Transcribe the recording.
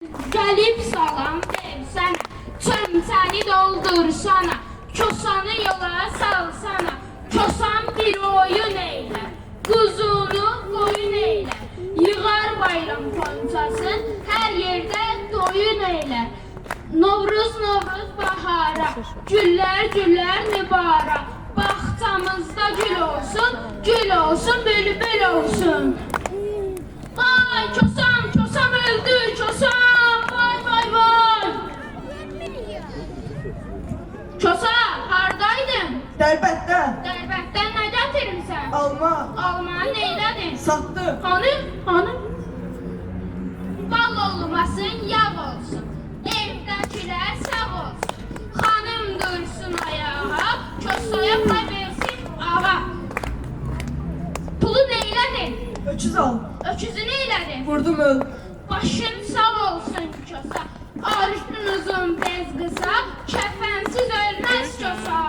Gəlib salam versənə, çömçəni doldursana, kosanı yola salsana, kosan bir oyun eylə, quzunu qoyun eylə, yığar bayram poncasın, hər yerdə doyun eylə. Novruz Novruz bahara, güllər güllər nibara, baxçamızda gül olsun, bülbül olsun. Vay kosam, kosam öldü, kosam, vay vay vay. Kosa, hardaydın? Dərbətdə Dərbətdən nə gətirirsən? alma Almanı neylədin? satdım. Hanı? Bal olmasın, yağ olsun, evdəkilər sağ olsun. Xanım dursun ayağa, kosaya pay versin ağa. Pulu neylədin? Öküz al. Öküzü neylədin? Vurdum öl. Başın sağ olsun kosa, arşın uzun bez kısa, kefensiz ölmez kosa.